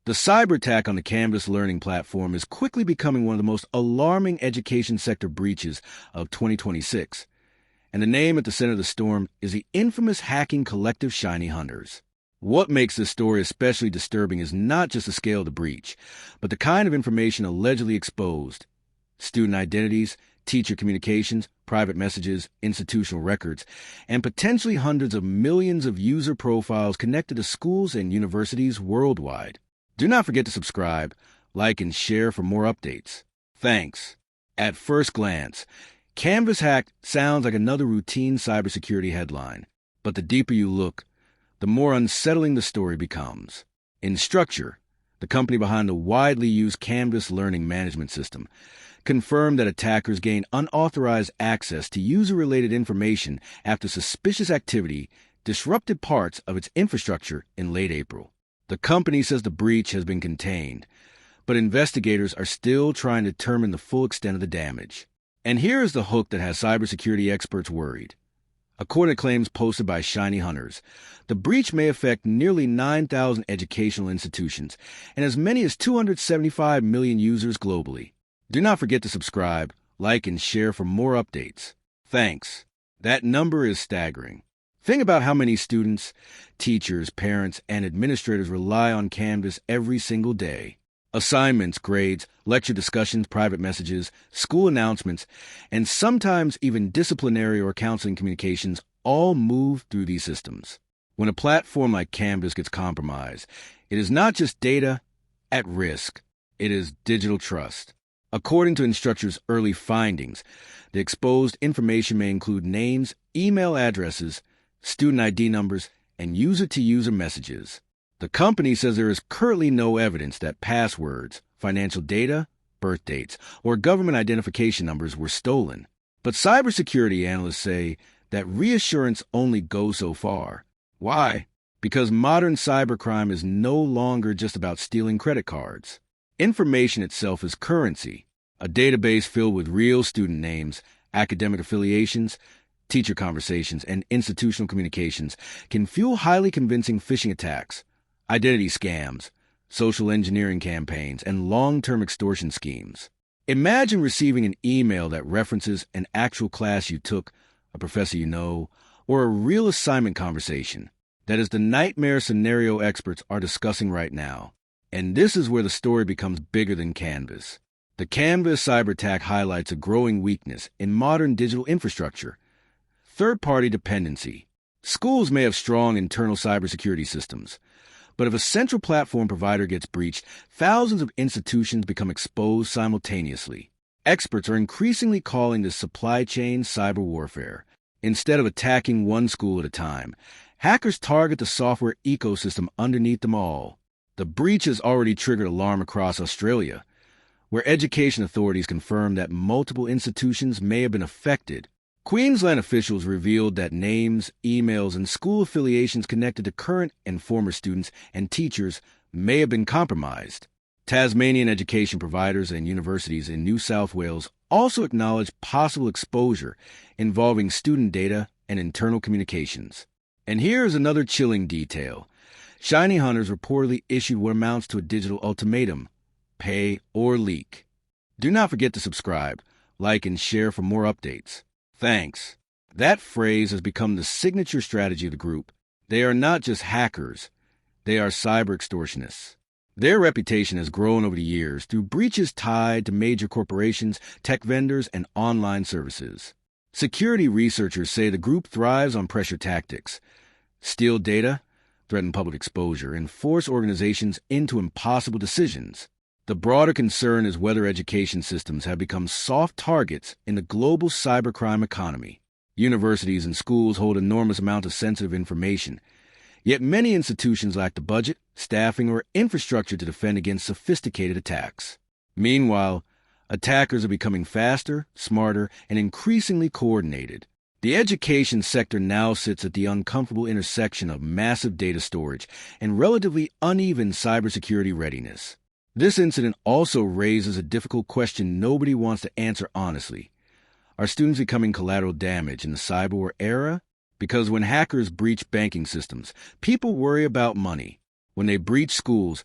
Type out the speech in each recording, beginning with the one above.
The cyber attack on the Canvas learning platform is quickly becoming one of the most alarming education sector breaches of 2026. And the name at the center of the storm is the infamous hacking collective ShinyHunters. What makes this story especially disturbing is not just the scale of the breach, but the kind of information allegedly exposed. Student identities, teacher communications, private messages, institutional records, and potentially hundreds of millions of user profiles connected to schools and universities worldwide. Do not forget to subscribe, like, and share for more updates. Thanks. At first glance, Canvas hack sounds like another routine cybersecurity headline, but the deeper you look, the more unsettling the story becomes. Instructure, the company behind the widely used Canvas learning management system, confirmed that attackers gained unauthorized access to user-related information after suspicious activity disrupted parts of its infrastructure in late April. The company says the breach has been contained, but investigators are still trying to determine the full extent of the damage. And here is the hook that has cybersecurity experts worried. According to claims posted by ShinyHunters, the breach may affect nearly 9,000 educational institutions and as many as 275 million users globally. Do not forget to subscribe, like, and share for more updates. Thanks. That number is staggering. Think about how many students, teachers, parents, and administrators rely on Canvas every single day. Assignments, grades, lecture discussions, private messages, school announcements, and sometimes even disciplinary or counseling communications all move through these systems. When a platform like Canvas gets compromised, it is not just data at risk, it is digital trust. According to Instructure's early findings, the exposed information may include names, email addresses, student ID numbers, and user-to-user messages. The company says there is currently no evidence that passwords, financial data, birth dates, or government identification numbers were stolen. But cybersecurity analysts say that reassurance only goes so far. Why? Because modern cybercrime is no longer just about stealing credit cards. Information itself is currency, a database filled with real student names, academic affiliations, teacher conversations, and institutional communications can fuel highly convincing phishing attacks, identity scams, social engineering campaigns, and long-term extortion schemes. Imagine receiving an email that references an actual class you took, a professor you know, or a real assignment conversation. That is the nightmare scenario experts are discussing right now. And this is where the story becomes bigger than Canvas. The Canvas cyber attack highlights a growing weakness in modern digital infrastructure: third-party dependency. Schools may have strong internal cybersecurity systems, but if a central platform provider gets breached, thousands of institutions become exposed simultaneously. Experts are increasingly calling this supply chain cyber warfare. Instead of attacking one school at a time, hackers target the software ecosystem underneath them all. The breach has already triggered alarm across Australia, where education authorities confirmed that multiple institutions may have been affected. Queensland officials revealed that names, emails, and school affiliations connected to current and former students and teachers may have been compromised. Tasmanian education providers and universities in New South Wales also acknowledged possible exposure involving student data and internal communications. And here is another chilling detail. ShinyHunters reportedly issued what amounts to a digital ultimatum: pay or leak. Do not forget to subscribe, like, and share for more updates. Thanks. That phrase has become the signature strategy of the group. They are not just hackers, they are cyber extortionists. Their reputation has grown over the years through breaches tied to major corporations, tech vendors, and online services. Security researchers say the group thrives on pressure tactics: steal data, threaten public exposure, and force organizations into impossible decisions. The broader concern is whether education systems have become soft targets in the global cybercrime economy. Universities and schools hold enormous amounts of sensitive information, yet many institutions lack the budget, staffing, or infrastructure to defend against sophisticated attacks. Meanwhile, attackers are becoming faster, smarter, and increasingly coordinated. The education sector now sits at the uncomfortable intersection of massive data storage and relatively uneven cybersecurity readiness. This incident also raises a difficult question nobody wants to answer honestly. Are students becoming collateral damage in the cyber war era? Because when hackers breach banking systems, people worry about money. When they breach schools,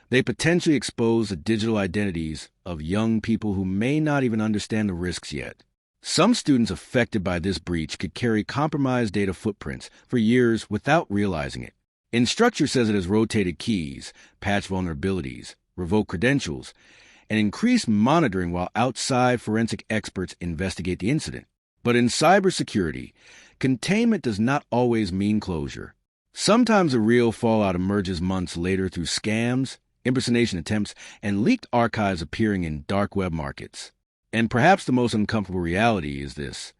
They potentially expose the digital identities of young people who may not even understand the risks yet. Some students affected by this breach could carry compromised data footprints for years without realizing it. Instructure says it has rotated keys, patched vulnerabilities, revoked credentials, and increased monitoring while outside forensic experts investigate the incident. But in cybersecurity, containment does not always mean closure. Sometimes the real fallout emerges months later through scams, impersonation attempts, and leaked archives appearing in dark web markets. And perhaps the most uncomfortable reality is this: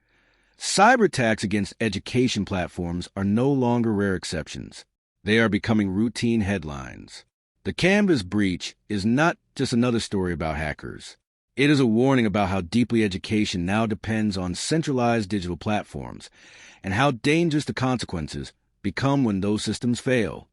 cyberattacks against education platforms are no longer rare exceptions. They are becoming routine headlines. The Canvas breach is not just another story about hackers. It is a warning about how deeply education now depends on centralized digital platforms and how dangerous the consequences become when those systems fail.